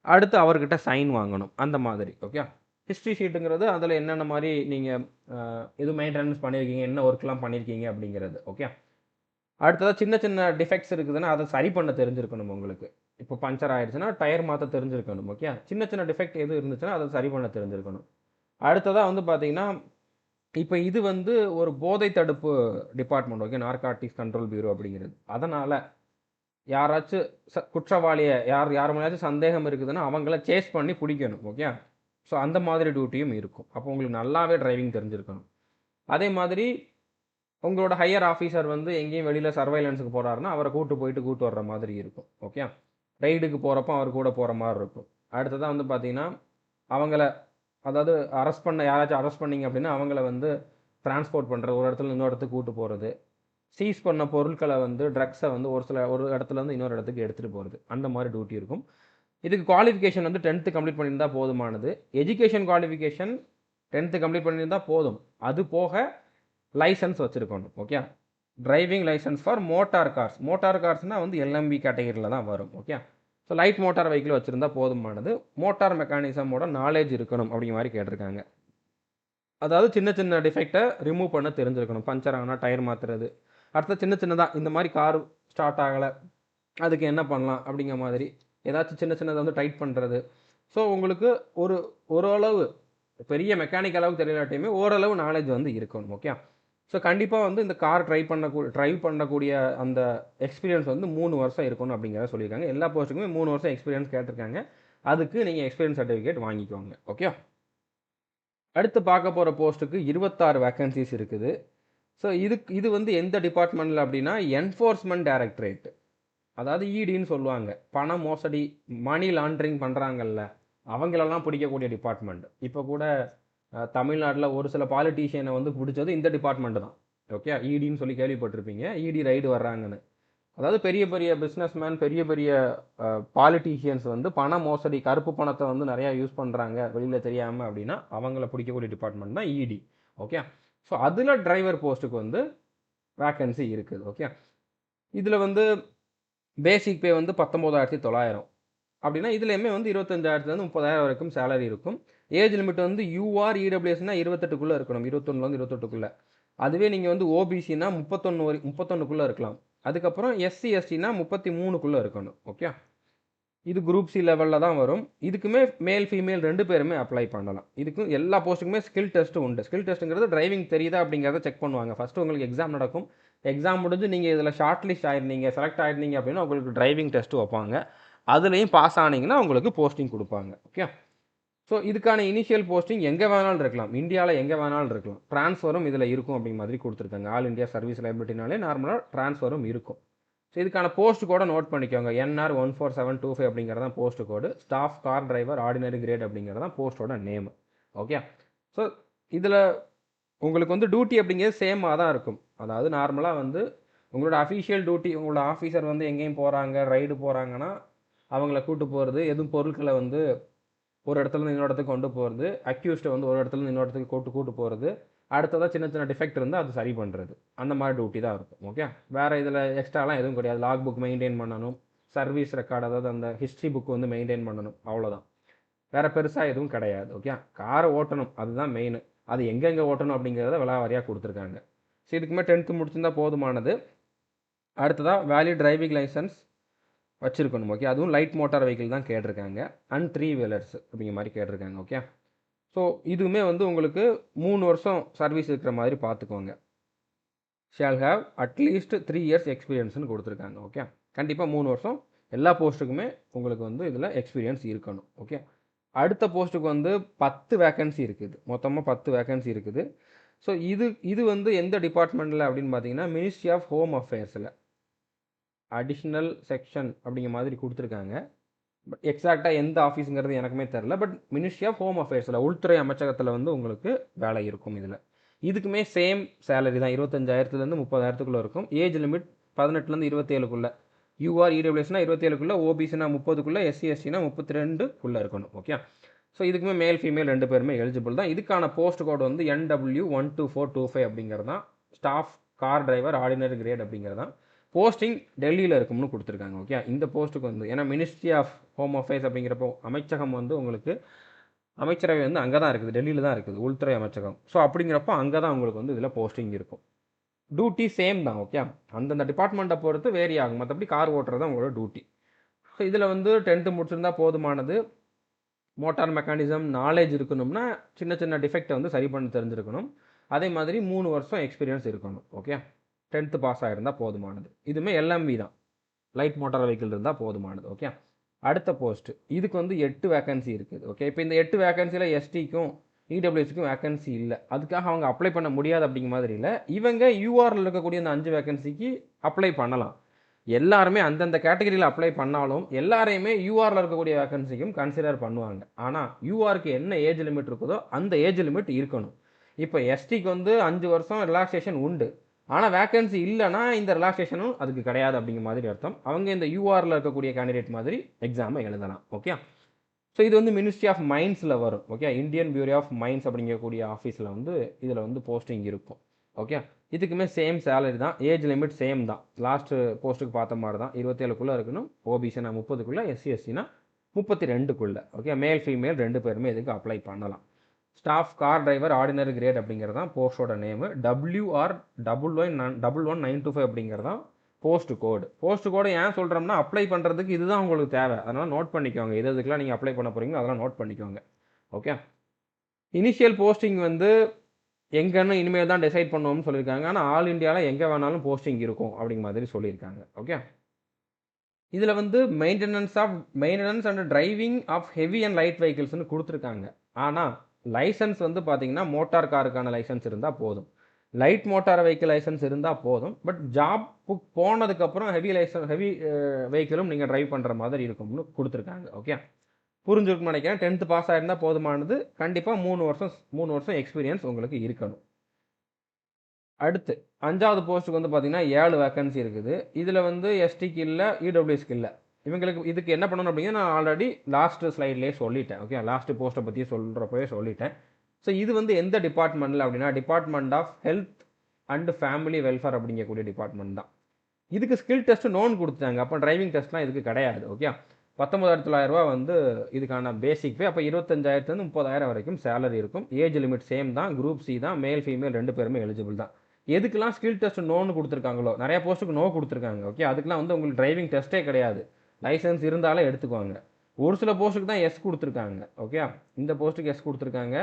அடுத்து அவர்கிட்ட சைன் வாங்கணும், அந்த மாதிரி. ஓகே, ஹிஸ்ட்ரி ஷீட்டுங்கிறது அதில் என்னென்ன மாதிரி நீங்கள் எது மெயின்டெனன்ஸ் பண்ணியிருக்கீங்க, என்ன ஒர்க்லாம் பண்ணியிருக்கீங்க அப்படிங்கிறது. ஓகே, அடுத்ததாக சின்ன சின்ன டிஃபெக்ட்ஸ் இருக்குதுன்னா அதை சரி பண்ண தெரிஞ்சிருக்கணும் உங்களுக்கு. இப்போ பஞ்சர் ஆயிடுச்சுன்னா டயர் மாற்ற தெரிஞ்சிருக்கணும். ஓகே, சின்ன சின்ன டிஃபெக்ட் எது இருந்துச்சுன்னா அதை சரி பண்ண தெரிஞ்சிருக்கணும். அடுத்ததாக வந்து பார்த்தீங்கன்னா இப்போ இது வந்து ஒரு போதை தடுப்பு department. Okay, narcotics control bureau அப்படிங்கிறது. அதனால் யாராச்சும் குற்றவாளியை யார் மேலேயாச்சும் சந்தேகம் இருக்குதுன்னா அவங்கள சேஸ் பண்ணி பிடிக்கணும். ஓகே, ஸோ அந்த மாதிரி டியூட்டியும் இருக்கும். அப்போ உங்களுக்கு நல்லாவே டிரைவிங் தெரிஞ்சிருக்கணும். அதே மாதிரி உங்களோட ஹையர் ஆஃபீஸர் வந்து எங்கேயும் வெளியில் சர்வைலன்ஸுக்கு போகிறாருன்னா அவரை கூட்டு வர்ற மாதிரி இருக்கும். ஓகே, ரைடுக்கு போகிறப்போ அவர் கூட போகிற மாதிரி இருக்கும். அடுத்ததாக வந்து பார்த்தீங்கன்னா அவங்கள, அதாவது யாராச்சும் அரெஸ்ட் பண்ணிங்க அப்படின்னா அவங்கள வந்து டிரான்ஸ்போர்ட் பண்ணுறது, ஒரு இடத்துல இன்னொரு இடத்துக்கு கூட்டு போகிறது, சீஸ் பண்ண பொருட்களை வந்து ட்ரக்ஸை வந்து ஒரு இடத்துலேருந்து இன்னொரு இடத்துக்கு எடுத்துகிட்டு போகிறது, அந்த மாதிரி டியூட்டி இருக்கும். இதுக்கு குவாலிஃபிகேஷன் வந்து 10th கம்ப்ளீட் பண்ணியிருந்தால் போதுமானது. எஜுகேஷன் குவாலிஃபிகேஷன் 10th கம்ப்ளீட் பண்ணியிருந்தால் போதும். அது போக லைசன்ஸ் வச்சுருக்கணும். Okay, driving licence for motor cars. Motor கார்ஸ்னால் வந்து எல்எம்பி கேட்டகரியில் தான் வரும். Okay, so light motor vehicle வச்சுருந்தா போதுமானது. மோட்டார் மெக்கானிசமோட நாலேஜ் இருக்கணும் அப்படிங்கிற மாதிரி கேட்டிருக்காங்க. அதாவது சின்ன சின்ன டிஃபெக்டை ரிமூவ் பண்ண தெரிஞ்சிருக்கணும். பஞ்சர் ஆனால் டயர் மாற்றுறது, அடுத்த சின்ன சின்னதாக இந்த மாதிரி கார் ஸ்டார்ட் ஆகலை அதுக்கு என்ன பண்ணலாம் அப்படிங்கிற மாதிரி ஏதாச்சும் சின்ன சின்னதை வந்து டைட் பண்ணுறது. ஸோ உங்களுக்கு ஓரளவு பெரிய மெக்கானிக் அளவுக்கு தெரியலாட்டையுமே ஓரளவு நாலேஜ் வந்து இருக்கணும். ஓகே, ஸோ கண்டிப்பாக வந்து இந்த கார் ட்ரைவ் பண்ணக்கூடிய அந்த எக்ஸ்பீரியன்ஸ் வந்து 3 வருஷம் இருக்கணும் அப்படிங்கிறத சொல்லியிருக்காங்க. எல்லா போஸ்ட்டுக்குமே 3 வருஷம் எக்ஸ்பீரியன்ஸ் கேட்டிருக்காங்க. அதுக்கு நீங்கள் எக்ஸ்பீரியன்ஸ் சர்டிஃபிகேட் வாங்கிக்கோங்க. ஓகே, அடுத்து பார்க்க போகிற போஸ்ட்டுக்கு 26 வேக்கன்சிஸ் இருக்குது. ஸோ இது வந்து எந்த டிபார்ட்மெண்ட்டில் அப்படின்னா என்ஃபோர்ஸ்மெண்ட் டைரக்டரேட், அதாவது இடின்னு சொல்லுவாங்க. பண மோசடி, மணி லாண்ட்ரிங் பண்ணுறாங்கல்ல, அவங்களெல்லாம் பிடிக்கக்கூடிய டிபார்ட்மெண்ட். இப்போ கூட தமிழ்நாட்டில் ஒரு சில பாலிட்டிஷியனை வந்து பிடிச்சது இந்த டிபார்ட்மெண்ட் தான். ஓகே, இடின்னு சொல்லி கேள்விப்பட்டிருப்பீங்க, இடி ரைடு வர்றாங்கன்னு. அதாவது பெரிய பெரிய பிஸ்னஸ்மேன், பெரிய பெரிய பாலிட்டிஷியன்ஸ் வந்து பண மோசடி, கருப்பு பணத்தை வந்து நிறையா யூஸ் பண்ணுறாங்க வெளியில் தெரியாமல் அப்படின்னா அவங்கள பிடிக்கக்கூடிய டிபார்ட்மெண்ட் தான் இடி. ஓகே, ஸோ அதில் டிரைவர் போஸ்ட்டுக்கு வந்து வேக்கன்சி இருக்குது. ஓகே, இதில் வந்து பேசிக் பே வந்து 19,900 அப்படின்னா இதுலேயுமே வந்து 25,000 30,000 வரைக்கும் சேலரி இருக்கும். ஏஜ் லிமிட் வந்து யூஆர் இடபிள்யூஎஸ்னா 28க்குள்ளே இருக்கணும், 21லேருந்து 28க்குள்ளே. அதுவே நீங்கள் வந்து ஓபிசினா 31க்குள்ளே இருக்கலாம். அதுக்கப்புறம் எஸ்சி எஸ்டினா 33க்குள்ளே இருக்கணும். ஓகே, இது குரூப் சி லெவலில் தான் வரும். இதுக்குமே மேல் ஃபீமேல் 2 பேருமே அப்ளை பண்ணலாம். இதுக்கும் எல்லா போஸ்ட்டுக்குமே ஸ்கில் டெஸ்ட்டு உண்டு. ஸ்கில் டெஸ்ட்டுங்கிறது டிரைவிங் தெரியுதா அப்படிங்கிறத செக் பண்ணுவாங்க. ஃபஸ்ட்டு உங்களுக்கு எக்ஸாம் நடக்கும். எக்ஸாம் முடிஞ்சு நீங்கள் இதில் ஷார்ட் லிஸ்ட் ஆயிருந்தீங்க, செலக்ட் ஆயிருந்தீங்க அப்படின்னா உங்களுக்கு டிரைவிங் டெஸ்ட்டு வைப்பாங்க. அதுலேயும் பாஸ் ஆனீங்கன்னா உங்களுக்கு போஸ்டிங் கொடுப்பாங்க. ஓகே, ஸோ இதுக்கான இனிஷியல் போஸ்டிங் எங்கே வேணாலும் இருக்கலாம், இந்தியாவில் எங்கே வேணாலும் இருக்கலாம். ட்ரான்ஸ்ஃபரும் இதில் இருக்கும் அப்படிங்கிற மாதிரி கொடுத்துருக்காங்க. ஆல் இந்தியா சர்வீஸ் லைபிலிட்டினாலே நார்மலாக ட்ரான்ஸ்ஃபரும் இருக்கும். ஸோ இதுக்கான போஸ்ட் கோட நோட் பண்ணிக்கோங்க. NR 14725 அப்படிங்கிறதான் போஸ்ட் கோடு. Staff car driver ordinary great அப்படிங்கிறதான் போஸ்ட்டோட நேம். ஓகே, ஸோ இதில் உங்களுக்கு வந்து டியூட்டி அப்படிங்கிறது சேமாக தான் இருக்கும். அதாவது நார்மலாக வந்து உங்களோட அஃபிஷியல் டியூட்டி, உங்களோட ஆஃபீஸர் வந்து எங்கேயும் போகிறாங்க, ரைடு போகிறாங்கன்னா அவங்கள கூட்டு போகிறது, எதுவும் பொருட்களை வந்து ஒரு இடத்துலேருந்து இன்னொரு இடத்துக்கு கொண்டு போகிறது, அக்யூஸ்ட்டை வந்து ஒரு இடத்துலேருந்து இன்னொரு இடத்துக்கு கூட்டு போகிறது, அடுத்ததாக சின்ன சின்ன டிஃபெக்ட் இருந்தால் அது சரி பண்ணுறது, அந்த மாதிரி டியூட்டி தான் இருக்கும். ஓகே, வேறு இதில் எக்ஸ்ட்ராலாம் எதுவும் கிடையாது. லாக் புக் மெயின்டைன் பண்ணணும், சர்வீஸ் ரெக்கார்டு, அதாவது அந்த ஹிஸ்ட்ரி புக் வந்து மெயின்டைன் பண்ணணும், அவ்வளோதான். வேறு பெருசாக எதுவும் கிடையாது. ஓகே, காரை ஓட்டணும், அதுதான் மெயின். அது எங்கெங்கே ஓட்டணும் அப்படிங்கிறத விலாவாரியாக கொடுத்துருக்காங்க. ஸோ இதுக்குமே 10th முடிச்சிருந்தா போதுமானது. அடுத்ததாக வேலிட் டிரைவிங் லைசன்ஸ் வச்சுருக்கணும். ஓகே, அதுவும் லைட் மோட்டார் வெஹிக்கிள் தான் கேட்டிருக்காங்க. அண்ட் 3 வீலர்ஸ் அப்படிங்கிற மாதிரி கேட்டிருக்காங்க. ஓகே, ஸோ இதுவுமே வந்து உங்களுக்கு 3 வருஷம் சர்வீஸ் இருக்கிற மாதிரி பார்த்துக்கோங்க. ஷால் ஹேவ் அட்லீஸ்ட் 3 இயர்ஸ் எக்ஸ்பீரியன்ஸ்னு கொடுத்துருக்காங்க. ஓகே, கண்டிப்பாக 3 வருஷம் எல்லா போஸ்ட்டுக்குமே உங்களுக்கு வந்து இதில் எக்ஸ்பீரியன்ஸ் இருக்கணும். ஓகே, அடுத்த போஸ்ட்டுக்கு வந்து 10 வேக்கன்சி இருக்குது. மொத்தமாக 10 வேக்கன்சி இருக்குது. ஸோ இது வந்து எந்த டிபார்ட்மெண்ட்டில் அப்படின்னு பார்த்தீங்கன்னா மினிஸ்ட்ரி ஆஃப் ஹோம் அஃபேர்ஸில் அடிஷ்னல் செக்ஷன் அப்படிங்கிற மாதிரி கொடுத்துருக்காங்க. பட் எக்ஸாக்டாக எந்த ஆஃபீஸுங்கிறது எனக்குமே தெரில. பட் மினிஸ்ட்ரி ஆஃப் ஹோம் அஃபேர்ஸில் உள்துறை அமைச்சகத்தில் வந்து உங்களுக்கு வேலை இருக்கும். இதில் இதுக்குமே சேம் சேலரி தான், 25,000லேருந்து 30,000க்குள்ளே இருக்கும். ஏஜ் லிமிட் 18லேருந்து 27க்குள்ளே. யூஆர் இடபிள்யூஎஸ்னா 27க்குள்ளே, ஓபிசினா 30க்குள்ளே, எஸ்சி எஸ்டினா 32க்குள்ளே இருக்கணும். ஓகே, ஸோ இதுக்குமே மேல் ஃபீமேல் 2 பேருமே எலிஜிபிள் தான். இதுக்கான போஸ்ட் கோட் வந்து NW12425 அப்படிங்கிறது தான். Staff car driver ordinary grade அப்படிங்கிறது தான். போஸ்டிங் டெல்லியில் இருக்கும்னு கொடுத்துருக்காங்க. ஓகே, இந்த போஸ்ட்டுக்கு வந்து ஏன்னா மினிஸ்ட்ரி ஆஃப் ஹோம் அஃபேர்ஸ் அப்படிங்கிறப்போ அமைச்சகம் வந்து உங்களுக்கு அமைச்சரவை வந்து அங்கே தான் இருக்குது, டெல்லியில் தான் இருக்குது, உள்துறை அமைச்சகம். ஸோ அப்படிங்கிறப்போ அங்கே தான் உங்களுக்கு வந்து இதில் போஸ்டிங் இருக்கும். டியூட்டி சேம் தான். ஓகே, அந்தந்த டிபார்ட்மெண்ட்டை பொறுத்து வேரி ஆகும். மற்றபடி கார் ஓட்டுறது தான் உங்களோட டியூட்டி. ஸோ இதில் வந்து 10th முடிச்சிருந்தா போதுமானது. மோட்டார் மெக்கானிசம் நாலேஜ் இருக்கணும்னா சின்ன சின்ன டிஃபெக்டை வந்து சரி பண்ணி தெரிஞ்சிருக்கணும். அதே மாதிரி 3 வருஷம் எக்ஸ்பீரியன்ஸ் இருக்கணும். ஓகே, 10th பாஸ் ஆகிருந்தால் போதுமானது. இதுவுமே LMV தான், லைட் மோட்டார் வெஹிக்கிள் இருந்தால் போதுமானது. ஓகே, அடுத்த போஸ்ட் இதுக்கு வந்து 8 வேக்கன்சி இருக்குது. ஓகே, இப்போ இந்த 8 வேக்கன்சியில் எஸ்டிக்கும் இடபிள்யூஎஸ்க்கும் வேக்கன்சி இல்லை. அதுக்காக அவங்க அப்ளை பண்ண முடியாது அப்படிங்கிற மாதிரி இல்லை. இவங்க யூஆரில் இருக்கக்கூடிய அந்த 5 வேக்கன்சிக்கு அப்ளை பண்ணலாம். எல்லாருமே அந்தந்த கேட்டகரியில் அப்ளை பண்ணாலும் எல்லாரையுமே யூஆரில் இருக்கக்கூடிய வேக்கன்சிக்கும் கன்சிடர் பண்ணுவாங்க. ஆனால் யூஆருக்கு என்ன ஏஜ் லிமிட் இருக்குதோ அந்த ஏஜ் லிமிட் இருக்கணும். இப்போ எஸ்டிக்கு வந்து 5 வருஷம் ரிலாக்ஸேஷன் உண்டு. ஆனால் வேக்கன்சி இல்லைன்னா இந்த ரிலாக்ஸேஷனும் அதுக்கு கிடையாது அப்படிங்கிற மாதிரி அர்த்தம். அவங்க இந்த யூஆரில் இருக்கக்கூடிய கேண்டிடேட் மாதிரி எக்ஸாமை எழுதலாம். ஓகே, ஸோ இது வந்து மினிஸ்ட்ரி ஆஃப் மைன்ஸில் வரும். Okay, Indian bureau of mines அப்படிங்கக்கூடிய ஆஃபீஸில் வந்து இதில் வந்து போஸ்டிங் இருக்கும். ஓகே, இதுக்குமே சேம் சேலரி தான், ஏஜ் லிமிட் சேம் தான். லாஸ்ட்டு போஸ்ட்டுக்கு பார்த்த மாதிரி தான், 27க்குள்ளே இருக்கணும். ஓபிசினா 30க்குள்ளே, எஸ்சி எஸ்சினா 32க்குள்ளே. ஓகே, மேல் ஃபீமேல் 2 பேருமே இதுக்கு அப்ளை பண்ணலாம். Staff car driver ordinary grade அப்படிங்கிறது தான் போஸ்ட்டோட நேமு. WR11925 அப்படிங்கிறது தான் போஸ்ட் கோடு. போஸ்ட் கோடு ஏன் சொல்கிறோம்னா அப்ளை பண்ணுறதுக்கு இதுதான் உங்களுக்கு தேவை. அதனால் நோட் பண்ணிக்கோங்க. இதுக்கெல்லாம் நீங்கள் அப்ளை பண்ண போகிறீங்களோ அதெல்லாம் நோட் பண்ணிக்கோங்க. ஓகே, இனிஷியல் போஸ்டிங் வந்து எங்கன்னு இனிமேல் தான் டிசைட் பண்ணுவோம்னு சொல்லியிருக்காங்க. ஆனால் ஆல் இண்டியாவில் எங்கே வேணாலும் போஸ்டிங் இருக்கும் அப்படிங்கிற மாதிரி சொல்லியிருக்காங்க. ஓகே, இதில் வந்து maintenance and driving of heavy and light வெஹிக்கிள்ஸ்னு கொடுத்துருக்காங்க. ஆனால் லைசன்ஸ் வந்து பார்த்தீங்கன்னா மோட்டார் காருக்கான லைசன்ஸ் இருந்தால் போதும், லைட் மோட்டார் வெஹிக்கிள் லைசன்ஸ் இருந்தால் போதும். பட் ஜாப் போனதுக்கப்புறம் ஹெவி வெஹிக்கிளும் நீங்கள் ட்ரைவ் பண்ணுற மாதிரி இருக்கும்னு கொடுத்துருக்காங்க. ஓகே, புரிஞ்சுருக்குன்னு நினைக்கிறேன். 10th பாஸ் ஆகிருந்தால் போதுமானது. கண்டிப்பாக 3 வருஷம் எக்ஸ்பீரியன்ஸ் உங்களுக்கு இருக்கணும். அடுத்து 5வது போஸ்ட்டுக்கு வந்து பார்த்தீங்கன்னா 7 வேக்கன்சி இருக்குது. இதில் வந்து எஸ்டிக்கு இல்லை, இடபிள்யூஎஸ்க்கு இல்லை. இதுக்கு என்ன பண்ணணும் அப்படின்னா நான் ஆல்ரெடி லாஸ்ட்டு ஸ்லைட்லேயே சொல்லிட்டேன். ஓகே, லாஸ்ட்டு போஸ்ட்டை பற்றி சொல்கிறப்பவே சொல்லிட்டேன். ஸோ இது வந்து எந்த டிபார்ட்மெண்ட்டில் அப்படின்னா department of health and family welfare அப்படிங்கக்கூடிய டிபார்ட்மெண்ட் தான். இதுக்கு ஸ்கில் டெஸ்ட்டு நோன் கொடுத்தாங்க. அப்போ டிரைவிங் டெஸ்ட்லாம் இதுக்கு கிடையாது. ஓகே, 19,900 வந்து இதுக்கான பேசிக் பே. அப்போ 25,000லேருந்து 30,000 வரைக்கும் சேலரி இருக்கும். ஏஜ் லிமிட் சேம் தான், குரூப் சி தான், மேல் ஃபீமேல் 2 பேருமே எலிஜிபிள் தான். எதுக்கெல்லாம் ஸ்கில் டெஸ்ட் நோன்னு கொடுத்துருக்காங்களோ, நிறைய போஸ்ட்டுக்கு நோ கொடுத்துருக்காங்க. ஓகே, அதுக்கெலாம் வந்து உங்களுக்கு டிரைவிங் டெஸ்ட்டே கிடையாது, லைசன்ஸ் இருந்தாலே எடுத்துக்குவாங்க. ஒரு சில போஸ்ட்டுக்கு தான் எஸ் கொடுத்துருக்காங்க. ஓகே, இந்த போஸ்ட்டுக்கு எஸ் கொடுத்துருக்காங்க,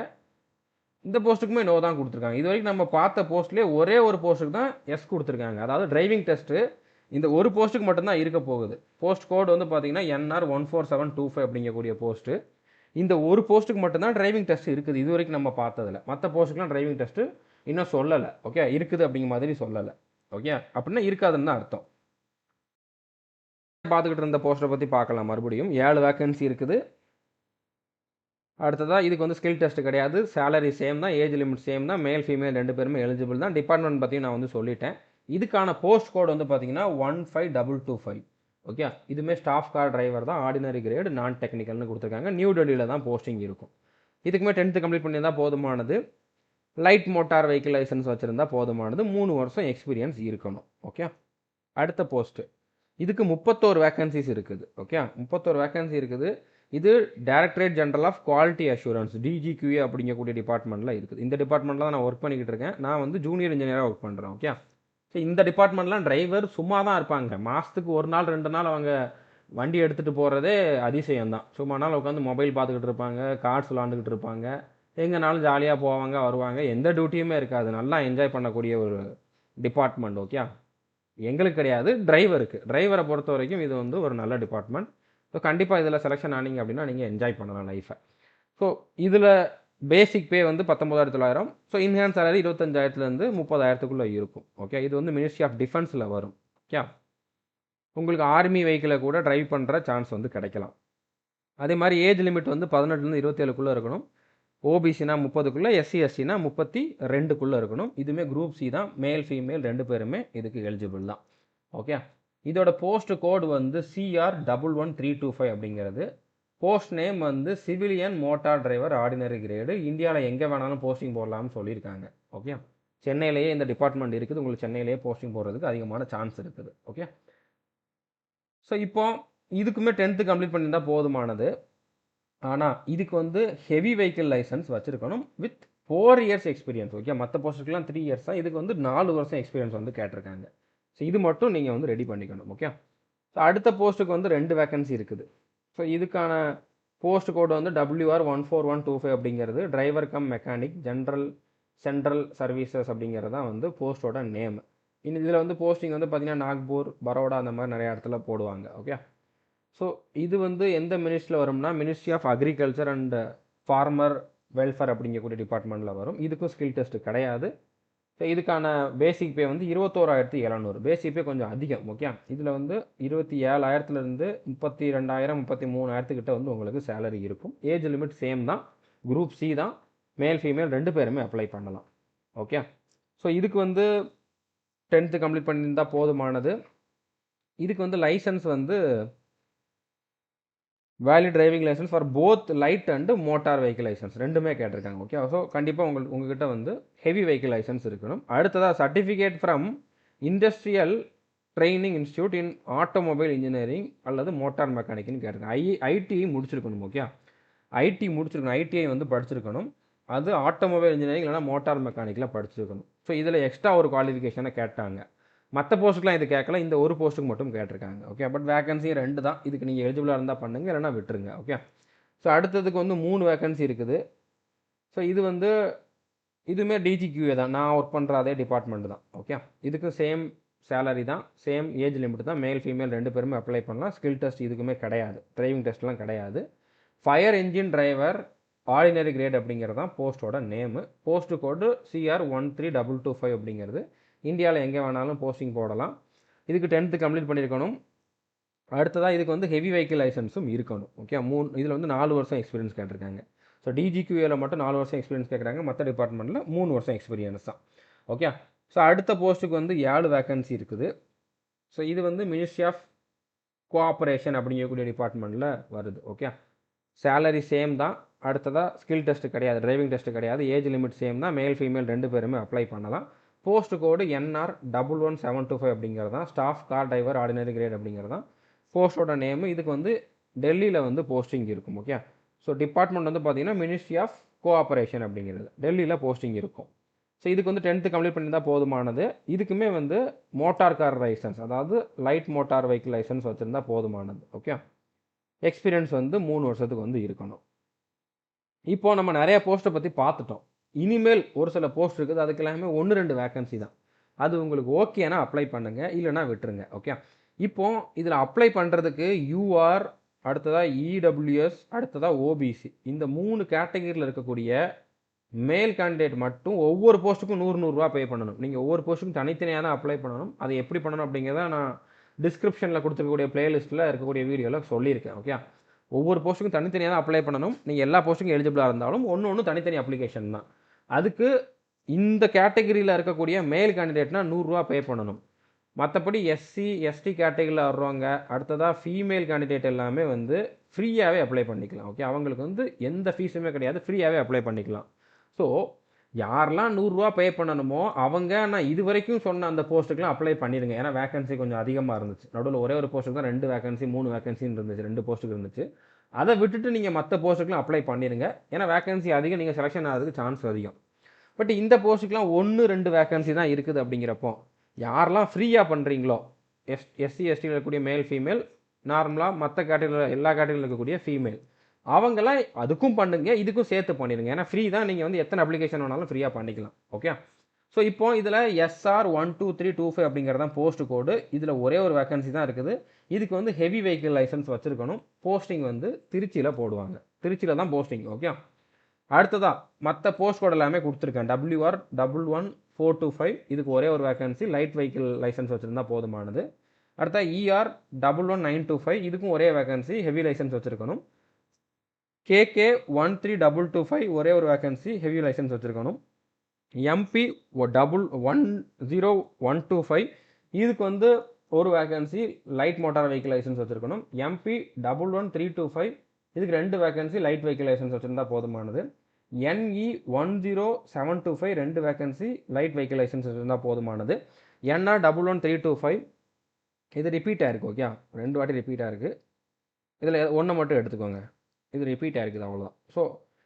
இந்த போஸ்ட்டுக்குமே நோ தான் கொடுத்துருக்காங்க. இது வரைக்கும் நம்ம பார்த்த போஸ்ட்லேயே ஒரே ஒரு போஸ்ட்டுக்கு தான் எஸ் கொடுத்துருக்காங்க. அதாவது டிரைவிங் டெஸ்ட்டு இந்த ஒரு போஸ்ட்டுக்கு மட்டும்தான் இருக்க போகுது. போஸ்ட் கோடு வந்து பார்த்தீங்கன்னா NR14725 அப்படிங்கக்கூடிய போஸ்ட்டு. இந்த ஒரு போஸ்ட்டுக்கு மட்டும்தான் டிரைவிங் டெஸ்ட் இருக்குது இது வரைக்கும் நம்ம பார்த்ததில்ல. மற்ற போஸ்ட்டுக்குலாம் டிரைவிங் டெஸ்ட்டு இன்னும் சொல்லலை. ஓகே, இருக்குது அப்படிங்கிற மாதிரி சொல்லலை. ஓகே, அப்படின்னா இருக்காதுன்னு தான் அர்த்தம். பார்த்துக்கிட்டு இருந்த போஸ்ட்டை பற்றி பார்க்கலாம். மறுபடியும் 7 வேக்கன்சி இருக்குது. அடுத்ததாக இதுக்கு வந்து ஸ்கில் டெஸ்ட் கிடையாது, சேலரி சேம் தான், ஏஜ் லிமிட் சேம் தான், மேல் ஃபீமேல் 2 பேருமே எலிஜிபிள் தான். டிபார்ட்மெண்ட் பற்றியும் நான் வந்து சொல்லிட்டேன். இதுக்கான போஸ்ட் கோடு வந்து பார்த்தீங்கன்னா 15225. ஓகே, இதுவுமே ஸ்டாஃப் கார் டிரைவர் தான், ஆர்டினரி கிரேடு, நான் டெக்னிக்கல்னு கொடுத்துருக்காங்க. நியூ டெல்லியில் தான் போஸ்டிங் இருக்கும். இதுக்குமே 10th கம்ப்ளீட் பண்ணியிருந்தால் போதுமானது. லைட் மோட்டார் வெஹிக்கிள் லைசன்ஸ் வச்சுருந்தா போதுமானது. 3 வருஷம் எக்ஸ்பீரியன்ஸ் இருக்கணும். ஓகே, அடுத்த போஸ்ட்டு இதுக்கு 31 வேக்கன்சிஸ் இருக்குது. ஓகே, 31 வேக்கன்சி இருக்குது. இது directorate general of quality assurance DGQA அப்படிங்கக்கூடிய டிபார்ட்மெண்ட்டில் இருக்குது. இந்த டிபார்ட்மெண்ட்டில் தான் நான் ஒர்க் பண்ணிக்கிட்டு இருக்கேன். நான் வந்து ஜூனியர் இன்ஜினியராக ஒர்க் பண்ணுறேன். ஓகே, ஸோ இந்த டிபார்ட்மெண்ட்லாம் டிரைவர் சும்மா தான் இருப்பாங்க. மாதத்துக்கு 1 நாள் 2 நாள் அவங்க வண்டி எடுத்துகிட்டு போகிறதே அதிசயம் தான். சும்மா நாள் உட்காந்து மொபைல் பார்த்துக்கிட்டு இருப்பாங்க, கார்ட்ஸ் விளாண்டுக்கிட்டு இருப்பாங்க, எங்கேனாலும் ஜாலியாக போவாங்க வருவாங்க, எந்த டியூட்டியுமே இருக்காது, நல்லா என்ஜாய் பண்ணக்கூடிய ஒரு டிபார்ட்மெண்ட். ஓகே, எங்களுக்கு கிடையாது, டிரைவரை பொறுத்த வரைக்கும் இது வந்து ஒரு நல்ல டிபார்ட்மெண்ட். ஸோ கண்டிப்பாக இதில் செலெக்ஷன் ஆனீங்க அப்படின்னா நீங்கள் என்ஜாய் பண்ணலாம் லைஃப்பை. ஸோ இதில் பேசிக் பே வந்து 19,900. ஸோ இன்ஹேண்ட் சேலரி 25,000லேருந்து 30,000க்குள்ளே இருக்கும். ஓகே, இது வந்து மினிஸ்ட்ரி ஆஃப் டிஃபென்ஸில் வரும். ஓகே, உங்களுக்கு ஆர்மி வெஹிக்கிளை கூட டிரைவ் பண்ணுற சான்ஸ் வந்து கிடைக்கலாம். அதே மாதிரி ஏஜ் லிமிட் வந்து 18லேருந்து 27க்குள்ளே இருக்கணும். ஓபிசினா 30க்குள்ளே, எஸ்சி எஸ்சினா 32க்குள்ளே இருக்கணும். இதுவுமே குரூப் சி தான், மேல் ஃபீமேல் 2 பேருமே இதுக்கு எலிஜிபிள் தான். ஓகே, இதோட போஸ்ட் கோடு வந்து CR11325 அப்படிங்கிறது. போஸ்ட் நேம் வந்து civilian motor driver ordinary grade. இந்தியாவில் எங்கே வேணாலும் போஸ்டிங் போடலாம்னு சொல்லியிருக்காங்க. ஓகே, சென்னையிலேயே இந்த டிபார்ட்மெண்ட் இருக்குது, உங்களுக்கு சென்னையிலேயே போஸ்டிங் போடுறதுக்கு அதிகமான சான்ஸ் இருக்குது. ஓகே, ஸோ இப்போ இதுக்குமே 10th கம்ப்ளீட் பண்ணியிருந்தால் போதுமானது. ஆனால் இதுக்கு வந்து ஹெவி வெஹிக்கிள் லைசன்ஸ் வச்சுருக்கணும் வித் 4 இயர்ஸ் எக்ஸ்பீரியன்ஸ். ஓகே, மற்ற போஸ்ட்டுக்கெலாம் 3 இயர்ஸ் தான், இதுக்கு வந்து 4 வருஷம் எக்ஸ்பீரியன்ஸ் வந்து கேட்டிருக்காங்க. ஸோ இது மட்டும் நீங்கள் வந்து ரெடி பண்ணிக்கணும். ஓகே, ஸோ அடுத்த போஸ்ட்டுக்கு வந்து 2 வேக்கன்சி இருக்குது. ஸோ இதுக்கான போஸ்ட் கோடு வந்து WR14125 அப்படிங்கிறது driver come mechanic central services அப்படிங்கிறது தான் வந்து போஸ்ட்டோட நேம். இதில் வந்து போஸ்டிங் வந்து பார்த்திங்கன்னா நாக்பூர், பரோடா அந்த மாதிரி நிறைய இடத்துல போடுவாங்க. ஓகே, ஸோ இது வந்து எந்த மினிஸ்ட்ரியில் வரும்னா ministry of agriculture and farmer welfare அப்படிங்கக்கூடிய டிபார்ட்மெண்ட்டில் வரும். இதுக்கும் ஸ்கில் டெஸ்ட் கிடையாது. ஸோ இதுக்கான பேசிக் பே வந்து 21,700. பேசிக் பே கொஞ்சம் அதிகம். ஓகே, இதில் வந்து 27,000லேருந்து 32,000 33,000 வந்து உங்களுக்கு சேலரி இருக்கும். ஏஜ் லிமிட் சேம் தான், குரூப் சி தான், மேல் ஃபீமேல் 2 பேருமே அப்ளை பண்ணலாம். ஓகே, ஸோ இதுக்கு வந்து 10th கம்ப்ளீட் பண்ணியிருந்தால் போதுமானது. இதுக்கு வந்து லைசன்ஸ் வந்து valid driving licence for both light and motor vehicle licence ரெண்டுமே கேட்டிருக்காங்க. ஓகே, ஸோ கண்டிப்பாக உங்ககிட்ட வந்து ஹெவி வெஹிக்கிள் லைசன்ஸ் இருக்கணும். அடுத்ததாக certificate from industrial training institute in automobile engineering அல்லது மோட்டார் மெக்கானிக்னு கேட்டிருக்காங்க. ஐடி முடிச்சிருக்கணும். ஓகே, ஐடி முடிச்சிருக்கணும், ஐடிஐ வந்து படிச்சிருக்கணும். அது ஆட்டோமொபைல் இன்ஜினியரிங் இல்லைனா மோட்டார் மெக்கானிக்கில் படிச்சிருக்கணும். ஸோ இதில் எக்ஸ்ட்ரா ஒரு குவாலிஃபிகேஷனை கேட்டாங்க. மற்ற போஸ்ட்டுக்குலாம் இது கேட்கல, இந்த ஒரு போஸ்ட்டுக்கு மட்டும் கேட்டிருக்காங்க. ஓகே, பட் வேகன்சி 2 தான், இதுக்கு நீங்கள் எலிஜிபிளாக இருந்தால் பண்ணுங்கள், இல்லைனா விட்டுருங்க. ஓகே, ஸோ அடுத்ததுக்கு வந்து 3 வேகன்சி இருக்குது. ஸோ இது வந்து இதுவுமே டிஜிக்யூஏ தான், நான் ஒர்க் பண்ணுற அதே டிபார்ட்மெண்ட் தான். ஓகே, இதுக்கு சேம் சேலரி தான், சேம் ஏஜ் லிமிட் தான், மேல் ஃபீமேல் 2 பேருமே அப்ளை பண்ணலாம். ஸ்கில் டெஸ்ட் இதுக்குமே கிடையாது, டிரைவிங் டெஸ்ட்லாம் கிடையாது. Fire engine driver ordinary grade அப்படிங்கிறது தான் போஸ்ட்டோட நேமு. போஸ்ட்டு கோடு CR13225 அப்படிங்கிறது. இந்தியாவில் எங்கே வேணாலும் போஸ்டிங் போடலாம். இதுக்கு 10th கம்ப்ளீட் பண்ணியிருக்கணும். அடுத்ததாக இதுக்கு வந்து ஹெவி வெஹிக்கிள் லைசன்ஸும் இருக்கணும். ஓகே, இதில் வந்து 4 வருஷம் எக்ஸ்பீரியன்ஸ் கேட்டிருக்காங்க. ஸோ டிஜிக்யூஏல மட்டும் 4 வருஷம் எக்ஸ்பீரியன்ஸ் கேட்குறாங்க, மற்ற டிபார்ட்மெண்ட்டில் 3 வருஷம் எக்ஸ்பீரியன்ஸ் தான். ஓகே, ஸோ அடுத்த போஸ்ட்டுக்கு வந்து 7 வேக்கன்சி இருக்குது. ஸோ இது வந்து மினிஸ்ட்ரி ஆஃப் கோஆப்ரேஷன் அப்படிங்கக்கூடிய டிபார்ட்மெண்ட்டில் வருது. ஓகே, சேலரி சேம் தான். அடுத்ததாக ஸ்கில் டெஸ்ட் கிடையாது, டிரைவிங் டெஸ்ட் கிடையாது, ஏஜ் லிமிட் சேம் தான், மேல் ஃபீமேல் 2 பேருமே அப்ளை பண்ணலாம். போஸ்ட் கோடு NR11725 அப்படிங்கிறது தான், staff car driver ordinary grade அப்படிங்கிறது தான் போஸ்ட்டோட நேமு. இதுக்கு வந்து டெல்லியில் வந்து போஸ்டிங் இருக்கும். ஓகே, ஸோ டிபார்ட்மெண்ட் வந்து பார்த்தீங்கன்னா மினிஸ்ட்ரி ஆஃப் கோஆப்ரேஷன் அப்படிங்கிறது, டெல்லியில் போஸ்டிங் இருக்கும். ஸோ இதுக்கு வந்து 10th கம்ப்ளீட் பண்ணியிருந்தால் போதுமானது. இதுக்குமே வந்து மோட்டார் கார் லைசன்ஸ், அதாவது லைட் மோட்டார் வெஹிக்கிள் லைசன்ஸ் வச்சுருந்தா போதுமானது. ஓகே, எக்ஸ்பீரியன்ஸ் வந்து 3 வருஷத்துக்கு வந்து இருக்கணும். இப்போது நம்ம நிறைய போஸ்ட்டை பற்றி பார்த்துட்டோம். இனிமேல் ஒரு சில போஸ்ட் இருக்குது, அதுக்கு எல்லாமே 1-2 வேக்கன்சி தான். அது உங்களுக்கு ஓகேனா அப்ளை பண்ணுங்கள், இல்லைனா விட்டுருங்க. ஓகே, இப்போ இதில் அப்ளை பண்ணுறதுக்கு யூஆர், அடுத்ததாக இடபிள்யூஎஸ், அடுத்ததாக ஓபிசி, இந்த 3 கேட்டகரியில் இருக்கக்கூடிய மேல் கேண்டிடேட் மட்டும் ஒவ்வொரு போஸ்ட்டுக்கும் 100 ரூபா பே பண்ணணும். நீங்கள் ஒவ்வொரு போஸ்ட்டுக்கும் தனித்தனியாக தான் அப்ளை பண்ணணும். அதை எப்படி பண்ணணும் அப்படிங்கிறத நான் டிஸ்கிரிப்ஷனில் கொடுத்துருக்கக்கூடிய பிளேலிஸ்ட்டில் இருக்கக்கூடிய வீடியோவில் சொல்லியிருக்கேன். ஓகே, ஒவ்வொரு போஸ்ட்டுக்கும் தனித்தனியாக தான் அப்ளை பண்ணணும். நீங்கள் எல்லா போஸ்ட்டுக்கும் எலிஜிபிளாக இருந்தாலும் ஒன்று தனித்தனி அப்ளிகேஷன் தான். அதுக்கு இந்த கேட்டகரியில் இருக்கக்கூடிய மேல் கேண்டிடேட்னா 100 ரூபா பே பண்ணணும். மற்றபடி எஸ்சி எஸ்டி கேட்டகரியில் வர்றவங்க, அடுத்ததாக ஃபீமேல் கேண்டிடேட் எல்லாமே வந்து ஃப்ரீயாகவே அப்ளை பண்ணிக்கலாம். ஓகே, அவங்களுக்கு வந்து எந்த ஃபீஸுமே கிடையாது, ஃப்ரீயாகவே அப்ளை பண்ணிக்கலாம். ஸோ யாரெல்லாம் 100 ரூபா பே பண்ணணுமோ அவங்க நான் இது வரைக்கும் சொன்ன அந்த போஸ்ட்டுக்கெலாம் அப்ளை பண்ணிடுங்க. ஏன்னா வேகன்சி கொஞ்சம் அதிகமாக இருந்துச்சு. நடுவில் ஒரே ஒரு போஸ்ட்டுக்கு தான் 2 வேகன்சி 3 வேகன்சின்னு இருந்துச்சு, 2 போஸ்ட்டுக்கு இருந்துச்சு. அதை விட்டுட்டு நீங்கள் மற்ற போஸ்ட்டுக்கெலாம் அப்ளை பண்ணிடுங்க. ஏன்னா வேகன்சி அதிகம், நீங்கள் செலெக்ஷன் ஆகிறதுக்கு சான்ஸ் அதிகம். பட் இந்த போஸ்ட்டுக்கெலாம் 1-2 வேகன்சி தான் இருக்குது. அப்படிங்கிறப்போ யாரெல்லாம் ஃப்ரீயாக பண்ணுறீங்களோ, எஸ்சி எஸ்டியில் இருக்கக்கூடிய மேல் ஃபீமேல், நார்மலாக மற்ற கேட்டகரியில் எல்லா கேட்டகரியில் இருக்கக்கூடிய ஃபீமேல், அவங்கெல்லாம் அதுக்கும் பண்ணுங்க, இதுக்கும் சேர்த்து பண்ணிடுங்க. ஏன்னா ஃப்ரீ தான், நீங்கள் வந்து எத்தனை அப்ளிகேஷன் வேணாலும் ஃப்ரீயாக பண்ணிக்கலாம். ஓகே. ஸோ இப்போ இதில் SR12325 அப்படிங்கிறது தான் போஸ்ட் கோடு. இதில் ஒரே ஒரு வேகன்சி தான் இருக்குது. இதுக்கு வந்து ஹெவி வெஹிக்கிள் லைசன்ஸ் வச்சுருக்கணும். போஸ்டிங் வந்து திருச்சியில் போடுவாங்க. திருச்சியில் தான் போஸ்டிங். ஓகே. அடுத்ததா மற்ற போஸ்ட் கோட் எல்லாமே கொடுத்துருக்கேன். WR11425 இதுக்கு ஒரே ஒரு வேகன்சி, லைட் வெஹிக்கிள் லைசன்ஸ் வச்சுருந்தா போதுமானது. அடுத்த ER11925 இதுக்கும் ஒரே வேகன்சி, ஹெவி லைசன்ஸ் வச்சுருக்கணும். KK13225 ஒரே ஒரு வேகன்சி, ஹெவி லைசன்ஸ் வச்சுருக்கணும். MP10125 இதுக்கு வந்து ஒரு vacancy, light motor vehicle licence வச்சுருக்கணும். MP11325 இதுக்கு 2 வேகன்சி, லைட் வெஹிக்கிள் லைசன்ஸ் வச்சுருந்தா போதுமானது. NE10725 2 vacancy, light vehicle licence வச்சுருந்தா போதுமானது. NR11325 இது ரிப்பீட் ஆயிருக்கு. ஓகே, 2 வாட்டி ரிப்பீட் ஆயிருக்கு. இதில் ஒன்றை மட்டும் எடுத்துக்கோங்க, இது ரிப்பீட் ஆயிருக்குது, அவ்வளோதான். ஸோ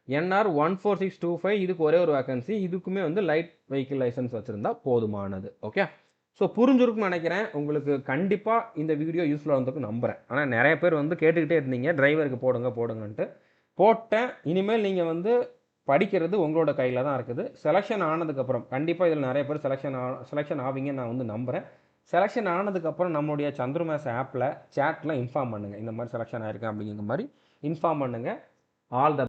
NR14625 இதுக்கு ஒரே ஒரு வேகன்சி, இதுக்குமே வந்து லைட் வெஹிக்கிள் லைசன்ஸ் வச்சுருந்தா போதுமானது. ஓகே. ஸோ புரிஞ்சிருக்குன்னு நினைக்கிறேன். உங்களுக்கு கண்டிப்பாக இந்த வீடியோ யூஸ்ஃபுல்லாக இருந்திருக்கு நம்புகிறேன். ஆனால் நிறைய பேர் வந்து கேட்டுக்கிட்டே இருந்தீங்க, டிரைவருக்கு போடுங்கன்ட்டு. போட்டேன். இனிமேல் நீங்கள் வந்து படிக்கிறது உங்களோட கையில் தான் இருக்குது. செலெக்ஷன் ஆனதுக்கப்புறம் கண்டிப்பாக இதில் நிறைய பேர் செலெக்ஷன் ஆவீங்கன்னு நான் வந்து நம்புகிறேன். செலெக்ஷன் ஆனதுக்கப்புறம் நம்மளுடைய சந்திரமேஸ் ஆப்பில் சேட்டில் இன்ஃபார்ம் பண்ணுங்கள், இந்த மாதிரி செலெக்ஷன் ஆயிருக்கேன் அப்படிங்கிற மாதிரி இன்ஃபார்ம் பண்ணுங்கள். All the